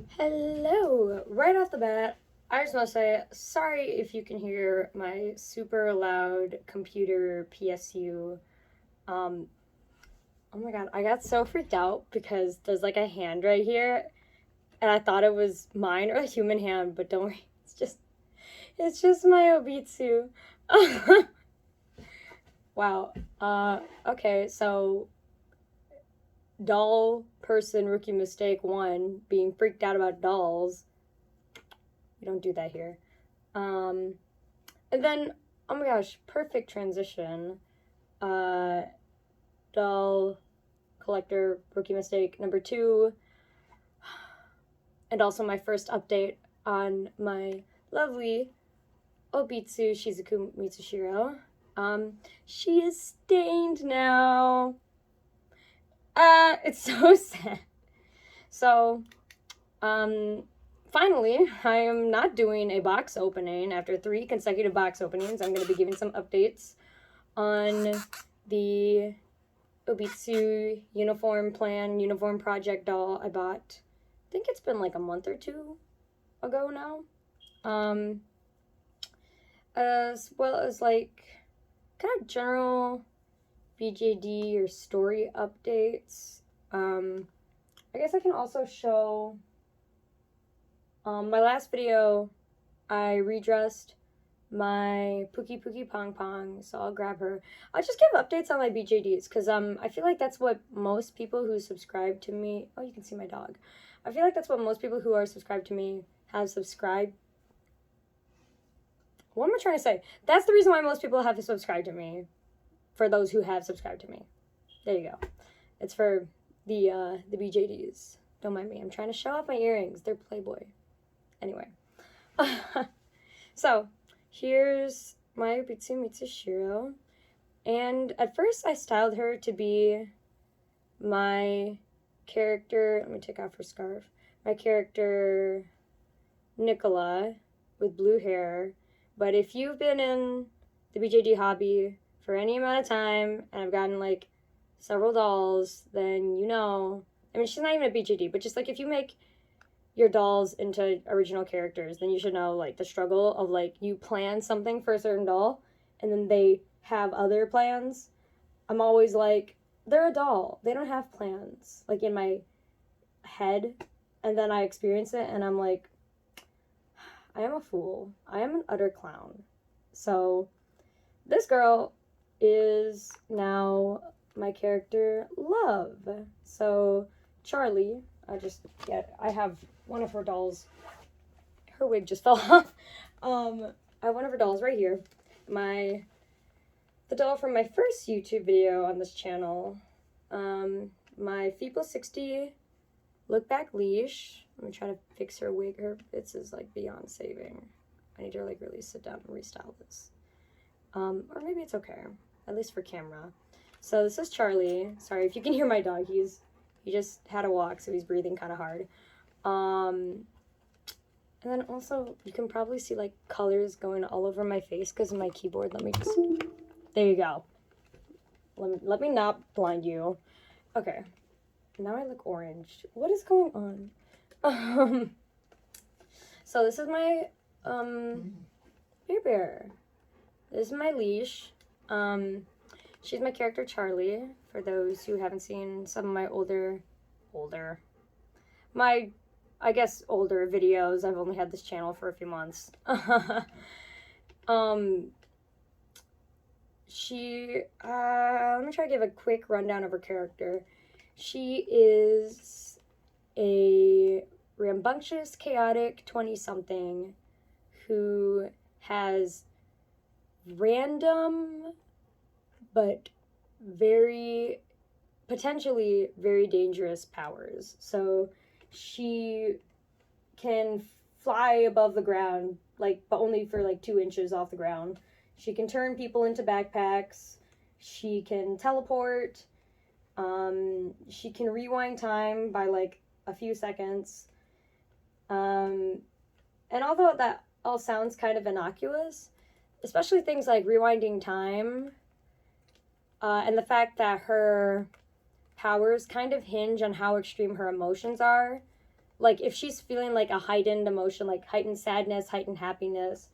Hello! Right off the bat, I just want to say sorry if you can hear my super loud computer PSU. Um, oh my god, I got so freaked out because there's like a hand right here, and I thought it was mine or a human hand, but don't worry, it's just my Obitsu. Wow. Okay, so doll person rookie mistake one, being freaked out about dolls. We don't do that here. Um, and then, oh my gosh, perfect transition. Uh, doll collector rookie mistake number two, and also my first update on my lovely Obitsu Shizuku Mitsushiro. She is stained now. It's so sad. So, finally, I am not doing a box opening after 3 consecutive box openings. I'm going to be giving some updates on the Obitsu uniform project doll I bought. I think it's been like a month or 2 ago now. As well as like kind of general BJD or story updates. I guess I can also show my last video. I redressed my Pookie Pong Pong, so I'll grab her. I'll just give updates on my BJDs, because I feel like that's what most people who subscribe to me, oh, you can see my dog. I feel like that's what most people who are subscribed to me have subscribed. What am I trying to say? That's the reason why most people have subscribed to me, for those who have subscribed to me. There you go. It's for the BJDs. Don't mind me. I'm trying to show off my earrings. They're Playboy. Anyway. So, here's my Obitsu Mitsushiro. And at first I styled her to be my character, let me take off her scarf, my character Nicola with blue hair. But if you've been in the BJD hobby for any amount of time, and I've gotten like several dolls, then you know, I mean, she's not even a BJD, but just like if you make your dolls into original characters, then you should know like the struggle of like you plan something for a certain doll and then they have other plans. I'm always like, they're a doll, they don't have plans, like in my head, and then I experience it and I'm like, I am a fool, I am an utter clown. So this girl is now my character Love. So Charlie, I have one of her dolls. Her wig just fell off. I have one of her dolls right here. The doll from my first YouTube video on this channel. My Feeble 60 look back leash. Let me try to fix her wig. This is like beyond saving. I need to like really sit down and restyle this. Or maybe it's okay, at least for camera. So this is Charlie. Sorry if you can hear my dog. He just had a walk, so he's breathing kind of hard. And then also, you can probably see, like, colors going all over my face because of my keyboard. Let me just... There you go. Let me not blind you. Okay. Now I look orange. What is going on? So this is my, bear. This is my leash. She's my character Charlie, for those who haven't seen some of my older videos. I've only had this channel for a few months. Let me try to give a quick rundown of her character. She is a rambunctious, chaotic 20-something who has random but potentially very dangerous powers. So she can fly above the ground, like, but only for like 2 inches off the ground. She can turn people into backpacks. She can teleport. She can rewind time by like a few seconds. And although that all sounds kind of innocuous, especially things like rewinding time, and the fact that her powers kind of hinge on how extreme her emotions are. like if she's feeling like a heightened emotion, like heightened sadness, heightened happiness,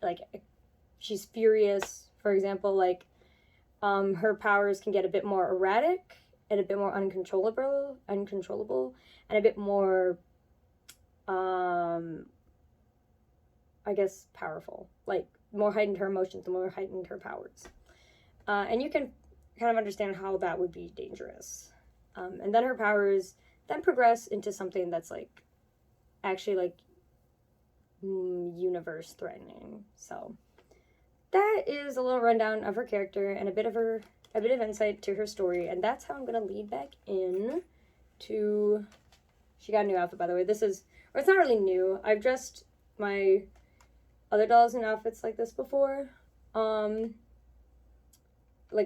like she's furious, for example, like her powers can get a bit more erratic and a bit more uncontrollable, and a bit more, I guess, powerful. Like, more heightened her emotions, the more heightened her powers. And you can kind of understand how that would be dangerous. And then her powers then progress into something that's, like, actually, like, universe threatening. So that is a little rundown of her character and a bit of insight to her story, and that's how I'm gonna lead back in to. She got a new outfit, by the way. This is, or it's not really new. I've dressed my other dolls in outfits like this before, like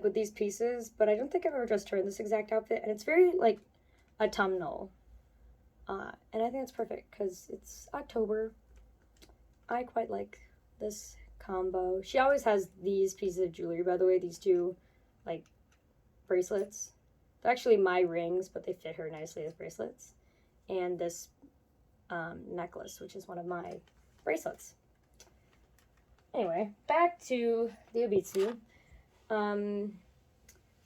with these pieces, but I don't think I've ever dressed her in this exact outfit, and it's very like autumnal, and I think it's perfect because it's October. I quite like this combo. She always has these pieces of jewelry, by the way, these two, like, bracelets. They're actually my rings, but they fit her nicely as bracelets. And this necklace, which is one of my bracelets. Anyway, back to the Obitsu.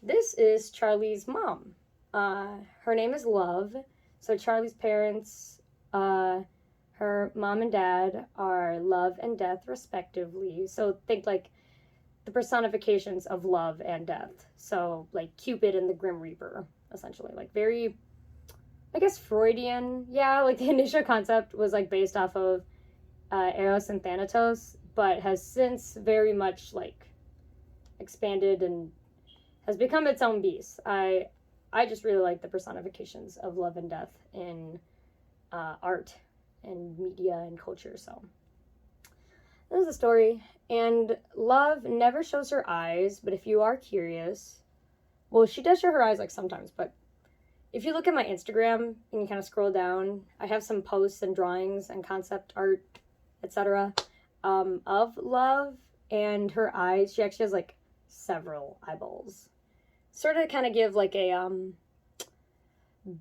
This is Charlie's mom. Her name is Love. So Charlie's parents, her mom and dad are love and death, respectively. So think like the personifications of love and death. So like Cupid and the Grim Reaper, essentially. Like very, I guess, Freudian. Yeah, like the initial concept was like based off of Eros and Thanatos, but has since very much like expanded and has become its own beast. I just really like the personifications of love and death in art and media and culture. So this is the story. And Love never shows her eyes, but if you are curious, well, she does show her eyes like sometimes, but if you look at my Instagram and you kind of scroll down, I have some posts and drawings and concept art, etc. Of Love, and her eyes, she actually has like several eyeballs. Sort of kind of give like a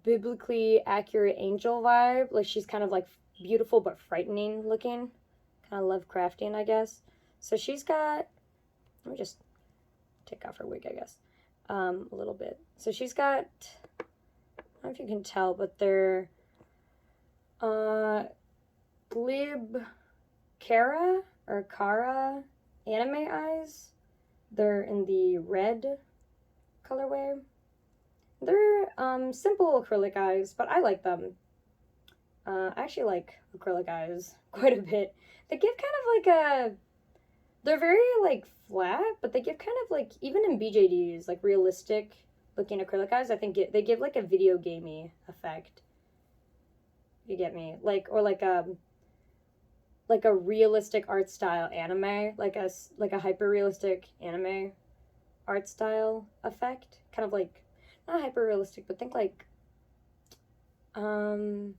biblically accurate angel vibe. Like she's kind of like beautiful but frightening looking, kind of Lovecraftian, I guess. So she's got, let me just take off her wig, I guess, a little bit. So she's got, I don't know if you can tell, but they're glib Kara or Kara anime eyes. They're in the red colorway. They're simple acrylic eyes, but I like them. I actually like acrylic eyes quite a bit. They give kind of like a, they're very like flat, but they give kind of like, even in BJDs, like realistic looking acrylic eyes, I think they give like a video gamey effect. You get me? Like, or like a realistic art style anime, like a hyper realistic anime art style effect. Kind of like, not hyper realistic, but think like Satoshi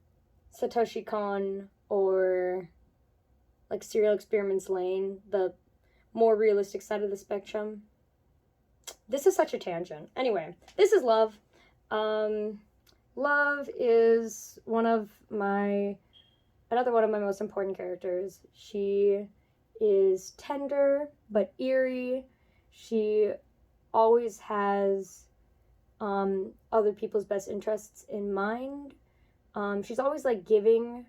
Kon or like Serial Experiments Lane, the more realistic side of the spectrum. This is such a tangent. Anyway, this is Love. Love is another one of my most important characters. She is tender but eerie. She always has other people's best interests in mind. She's always like giving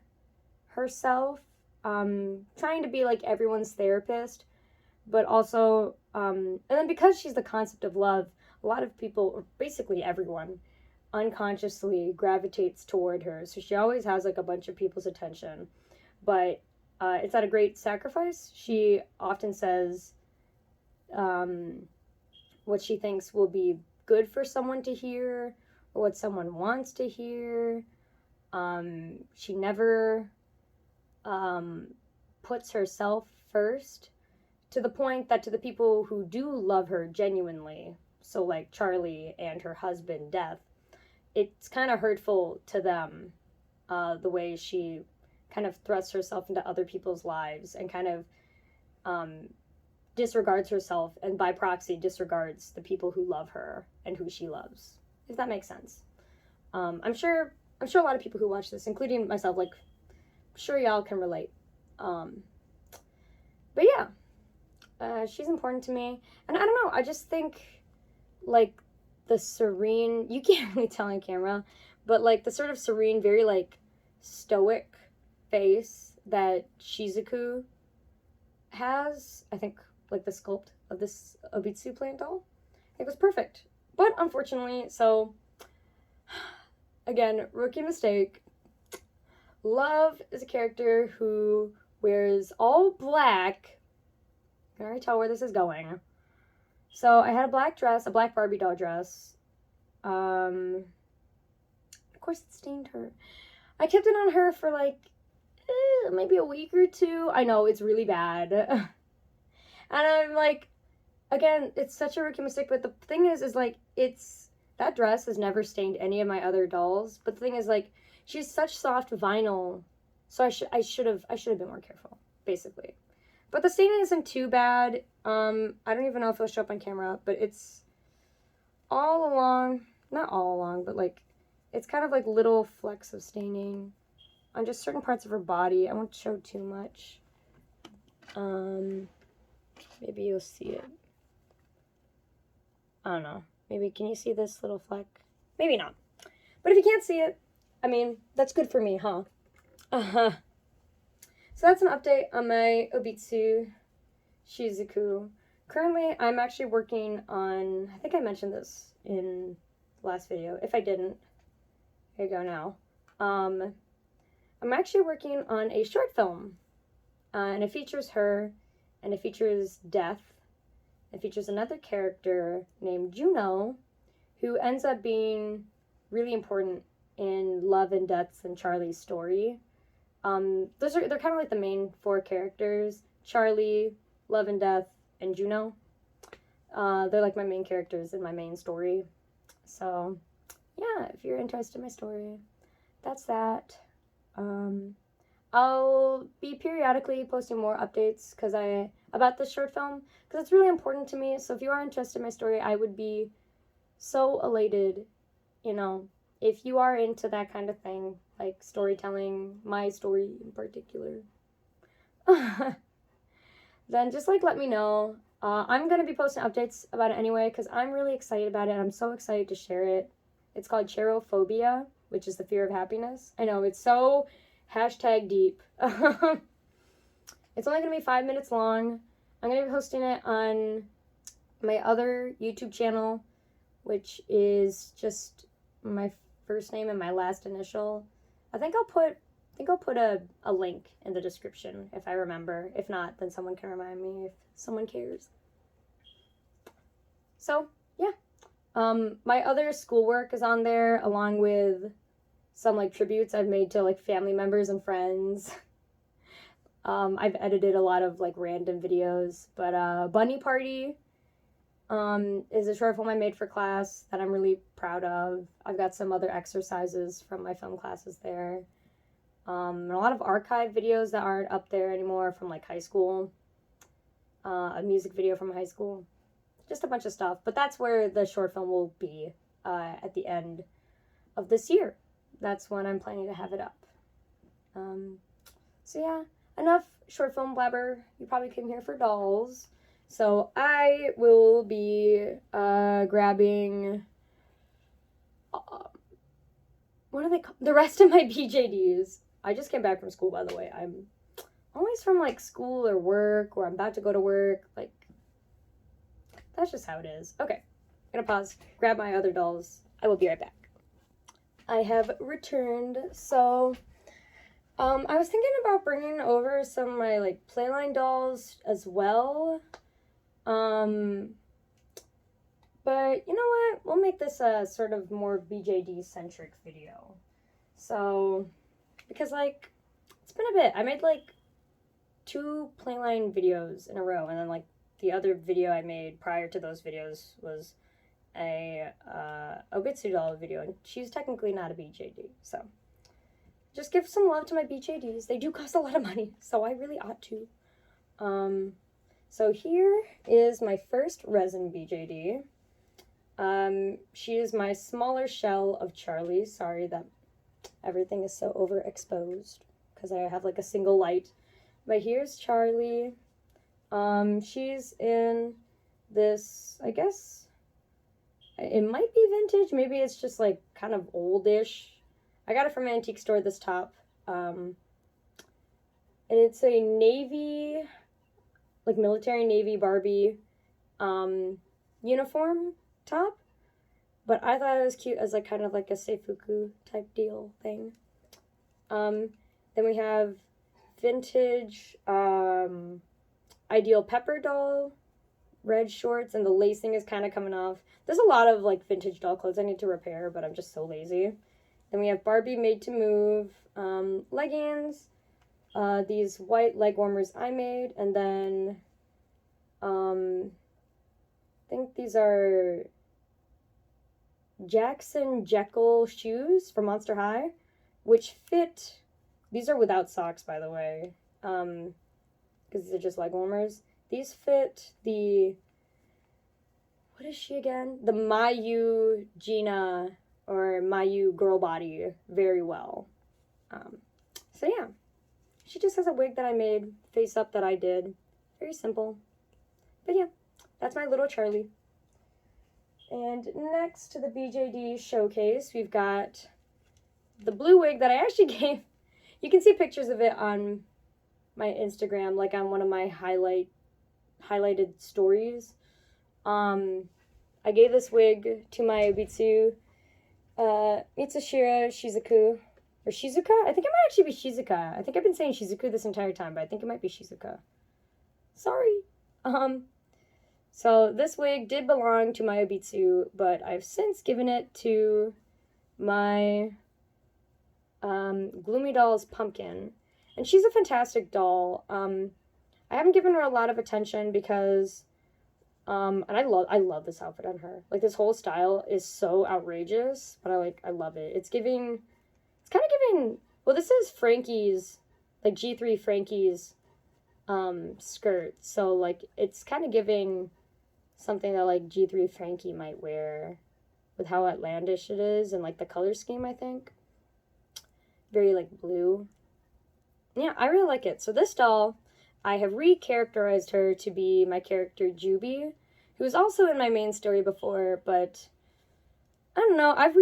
herself, trying to be like everyone's therapist, but also, and then because she's the concept of love, a lot of people, or basically everyone, unconsciously gravitates toward her. So she always has like a bunch of people's attention, but it's at a great sacrifice. She often says what she thinks will be good for someone to hear or what someone wants to hear. She never puts herself first, to the point that to the people who do love her genuinely, so like Charlie and her husband Death, it's kind of hurtful to them, the way she kind of thrusts herself into other people's lives and kind of disregards herself, and by proxy disregards the people who love her and who she loves, if that makes sense. I'm sure I'm sure a lot of people who watch this, including myself, like, I'm sure y'all can relate. But yeah, she's important to me. And I don't know, I just think, like, the serene, you can't really tell on camera, but, like, the sort of serene, very, like, stoic face that Shizuku has, I think, like, the sculpt of this Obitsu plant doll, it was perfect. But, unfortunately, so, again, rookie mistake. Love is a character who wears all black. I can already tell where this is going. So I had a black dress, a black Barbie doll dress. Of course it stained her. I kept it on her for like maybe a week or two. I know, it's really bad. And I'm like, again, it's such a rookie mistake, but the thing is like, that dress has never stained any of my other dolls. But the thing is, like, she's such soft vinyl, so I should have been more careful, basically. But the staining isn't too bad. I don't even know if it'll show up on camera, but it's all along, not all along, but like, it's kind of like little flecks of staining on just certain parts of her body. I won't show too much. Maybe you'll see it. I don't know. Maybe, can you see this little fleck? Maybe not. But if you can't see it, I mean, that's good for me, huh? Uh-huh. So that's an update on my Obitsu Shizuku. Currently, I'm actually working on, I think I mentioned this in the last video. If I didn't, here you go now. I'm actually working on a short film. And it features her, and it features Death. It features another character named Juno, who ends up being really important in Love and Death's and Charlie's story. They're kind of like the main four characters: Charlie, Love and Death, and Juno. They're like my main characters in my main story. So, yeah, if you're interested in my story, that's that. I'll be periodically posting more updates about this short film, because it's really important to me. So if you are interested in my story, I would be so elated, you know, if you are into that kind of thing, like storytelling, my story in particular, then just like let me know. I'm going to be posting updates about it anyway, because I'm really excited about it. I'm so excited to share it. It's called cherophobia, which is the fear of happiness. I know, it's so #deep. It's only going to be 5 minutes long. I'm going to be posting it on my other YouTube channel, which is just my first name and my last initial. I think I'll put a link in the description if I remember. If not, then someone can remind me if someone cares. So, yeah. My other schoolwork is on there, along with some like tributes I've made to like family members and friends. I've edited a lot of like random videos, but Bunny Party is a short film I made for class that I'm really proud of. I've got some other exercises from my film classes there. And a lot of archive videos that aren't up there anymore from like high school. A music video from high school. Just a bunch of stuff. But that's where the short film will be at the end of this year. That's when I'm planning to have it up. So yeah, enough short film blabber. You probably came here for dolls. So I will be grabbing, what are they called? The rest of my BJDs. I just came back from school, by the way. I'm always from like school or work, or I'm about to go to work. Like, that's just how it is. Okay, I'm gonna pause, grab my other dolls. I will be right back. I have returned. So I was thinking about bringing over some of my like Playline dolls as well. But you know what? We'll make this a sort of more BJD centric video. So, because like, it's been a bit. I made like 2 Playline videos in a row, and then like the other video I made prior to those videos was a Obitsu doll video, and she's technically not a BJD, so just give some love to my BJDs. They do cost a lot of money, so I really ought to. So here is my first resin BJD. She is my smaller shell of Charlie. Sorry that everything is so overexposed because I have like a single light. But here's Charlie. She's in this, I guess, it might be vintage. Maybe it's just like kind of oldish. I got it from an antique store, this top. And it's a navy, like military navy Barbie uniform top. But I thought it was cute as like kind of like a seifuku type deal thing. Then we have vintage ideal pepper doll, red shorts, and the lacing is kind of coming off. There's a lot of like vintage doll clothes I need to repair, but I'm just so lazy. Then we have Barbie Made to Move leggings, these white leg warmers I made, and then I think these are Jackson Jekyll shoes from Monster High, which fit. These are without socks, by the way, because these are just leg warmers. These fit the, what is she again? The Mayu Gina or Mayu girl body very well. So yeah, she just has a wig that I made, face up that I did. Very simple. But yeah, that's my little Charlie. And next to the BJD showcase, we've got the blue wig that I actually gave. You can see pictures of it on my Instagram, like on one of my highlighted stories. I gave this wig to my Obitsu, Mitsushira Shizuku, or Shizuka? I think it might actually be Shizuka. I think I've been saying Shizuku this entire time, but I think it might be Shizuka. Sorry. So this wig did belong to my Obitsu, but I've since given it to my Gloomy Dolls Pumpkin. And she's a fantastic doll. I haven't given her a lot of attention because and I love this outfit on her. Like, this whole style is so outrageous, but I love it. It's kind of giving, well, this is Frankie's, like G3 Frankie's skirt. So like it's kind of giving something that like G3 Frankie might wear with how outlandish it is and like the color scheme, I think. Very like blue. Yeah, I really like it. So this doll, I have recharacterized her to be my character Juby, who was also in my main story before, but I don't know, I've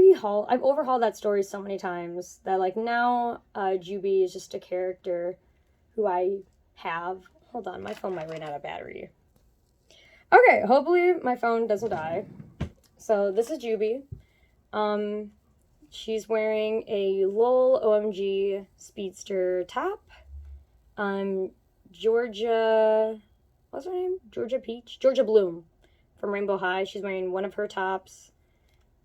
overhauled that story so many times that like now Juby is just a character who I have. Hold on, my phone might run out of battery. Okay, hopefully my phone doesn't die. So this is Juby. She's wearing a LOL OMG Speedster top. Georgia, what's her name? Georgia Peach? Georgia Bloom from Rainbow High. She's wearing one of her tops.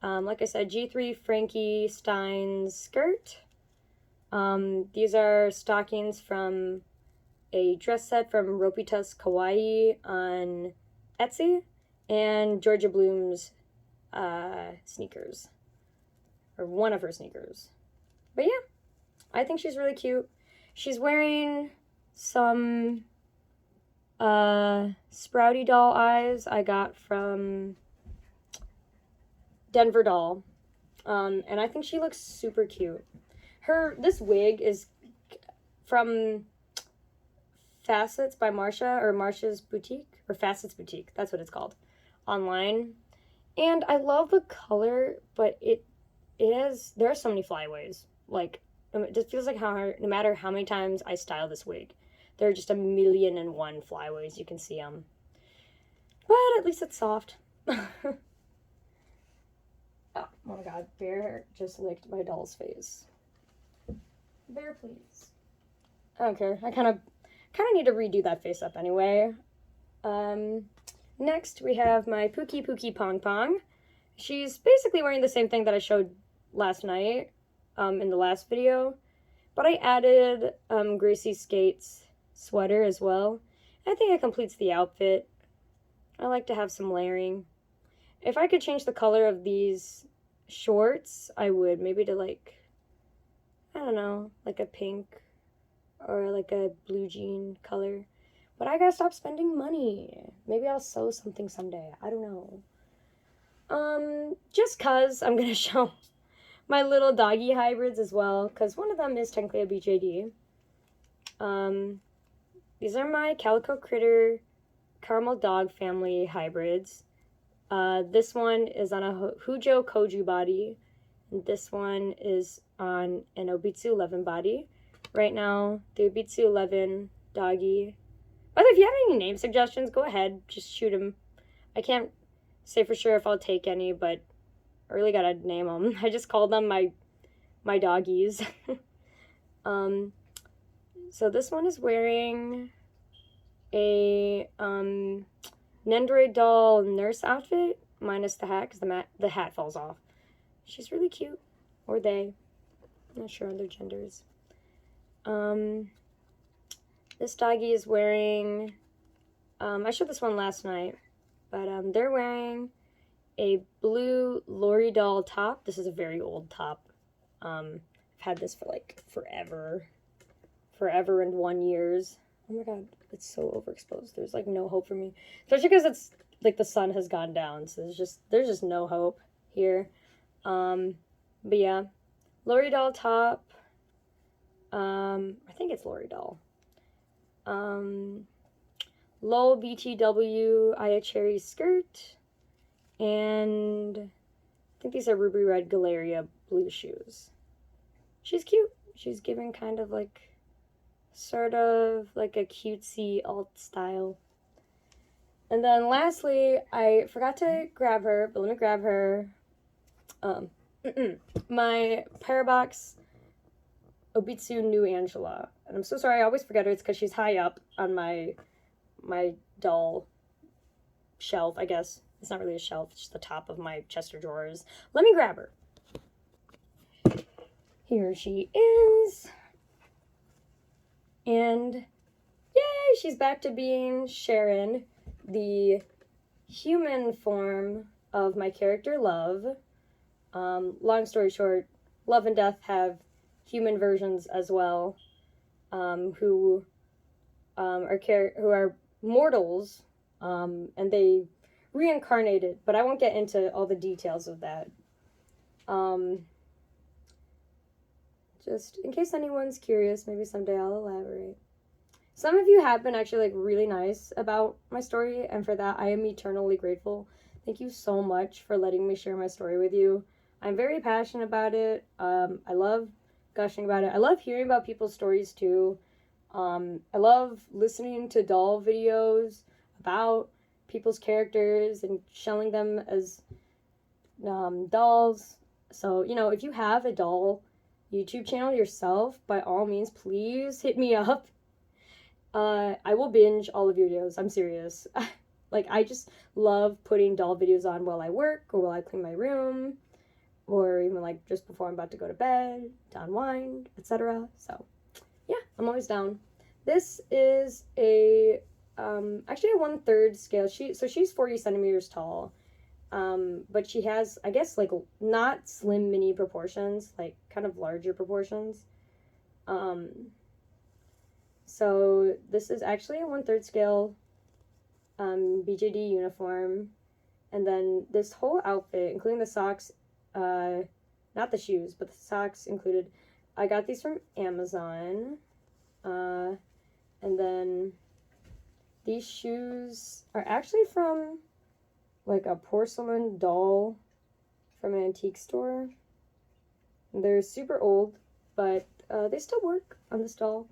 Like I said, G3 Frankie Stein's skirt. These are stockings from a dress set from Ropita's Kawaii on Etsy. And Georgia Bloom's sneakers. Or one of her sneakers. But yeah, I think she's really cute. She's wearing some Sprouty doll eyes I got from Denver Doll. And I think she looks super cute. This wig is from Facets by Marsha, or Marsha's Boutique, or Facets Boutique, that's what it's called, online. And I love the color, but there are so many flyaways. Like, it just feels like no matter how many times I style this wig, there are just 1,000,001 flyaways. You can see them. But at least it's soft. Oh my god, Bear just licked my doll's face. Bear, please. I don't care. I kind of need to redo that face up anyway. Next, we have my Pookie Pookie Pong Pong. She's basically wearing the same thing that I showed last night in the last video, but I added Gracie Skate's sweater as well. I think it completes the outfit. I like to have some layering. If I could change the color of these shorts, I would. Maybe to like, I don't know, like a pink or like a blue jean color. But I gotta stop spending money. Maybe I'll sew something someday. I don't know. Just cause I'm gonna show my little doggy hybrids as well, because one of them is technically a BJD. These are my Calico Critter Caramel Dog family hybrids. This one is on a Hujo Koju body, and this one is on an Obitsu 11 body. Right now, the Obitsu 11 doggy. By the way, if you have any name suggestions, go ahead, just shoot them. I can't say for sure if I'll take any, but I really gotta name them. I just called them my doggies. So this one is wearing a Nendoroid doll nurse outfit, minus the hat, because the hat falls off. She's really cute. Or they. I'm not sure on their genders. This doggy is wearing, I showed this one last night, but they're wearing a blue Lori doll top. This is a very old top. I've had this for like forever and 1 years. Oh my god, it's so overexposed. There's like no hope for me, especially because it's like the sun has gone down, so there's just no hope here. But yeah, Lori doll top. I think it's Lori doll. Lol BTW Aya Cherry skirt, and I think these are ruby red Galeria blue shoes. She's cute. She's giving kind of like, sort of like a cutesy alt style. And then lastly, I forgot to grab her, but let me grab her. My Parabox Obitsu New Angela. And I'm so sorry, I always forget her. It's because she's high up on my doll shelf, I guess. It's not really a shelf, it's just the top of my chest of drawers. Let me grab her. Here she is. And yay, she's back to being Sharon, the human form of my character Love. Long story short, Love and Death have human versions as well, who are mortals, and they reincarnated, but I won't get into all the details of that. Just in case anyone's curious, maybe someday I'll elaborate. Some of you have been actually like really nice about my story, and for that I am eternally grateful. Thank you so much for letting me share my story with you. I'm very passionate about it. I love gushing about it. I love hearing about people's stories too. I love listening to doll videos about people's characters and showing them as dolls. So, you know, if you have a doll YouTube channel yourself, by all means, please hit me up. I will binge all of your videos. I'm serious. Like, I just love putting doll videos on while I work or while I clean my room, or even like just before I'm about to go to bed, to unwind, etc. So yeah, I'm always down. This is a actually a 1/3 scale. She's 40 centimeters tall, but she has, I guess, like not slim mini proportions, like kind of larger proportions. So this is actually a 1/3 scale BJD uniform, and then this whole outfit, including the socks, not the shoes, but the socks included. I got these from Amazon, and then these shoes are actually from like a porcelain doll from an antique store. They're super old, but they still work on this doll.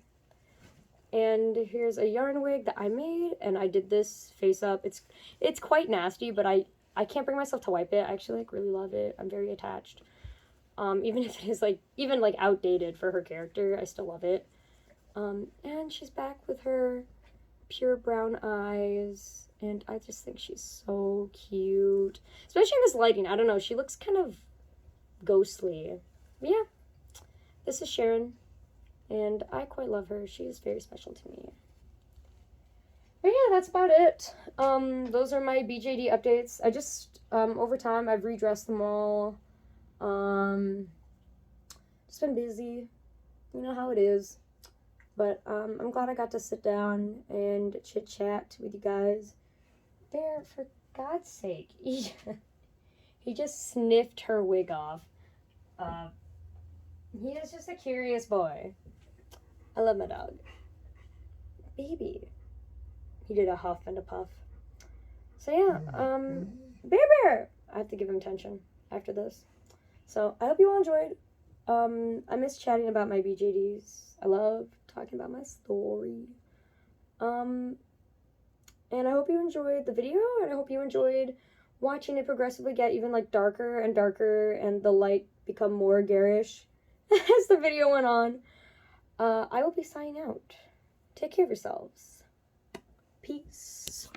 And here's a yarn wig that I made, and I did this face up. It's quite nasty, but I can't bring myself to wipe it. I actually like really love it. I'm very attached. Even if it is like even like outdated for her character, I still love it. And she's back with her pure brown eyes, and I just think she's so cute, especially in this lighting. I don't know, she looks kind of ghostly. But yeah, this is Sharon, and I quite love her. She is very special to me. But yeah, that's about it. Those are my BJD updates. I just over time I've redressed them all. Just been busy, you know how it is. But I'm glad I got to sit down and chit chat with you guys. There, for God's sake, he just sniffed her wig off. He is just a curious boy. I love my dog. Baby. He did a huff and a puff. So yeah, Bear! I have to give him attention after this. So I hope you all enjoyed. I miss chatting about my BJDs. I love talking about my story. And I hope you enjoyed the video, and I hope you enjoyed watching it progressively get even like darker and darker and the light become more garish as the video went on. I will be signing out. Take care of yourselves. Peace.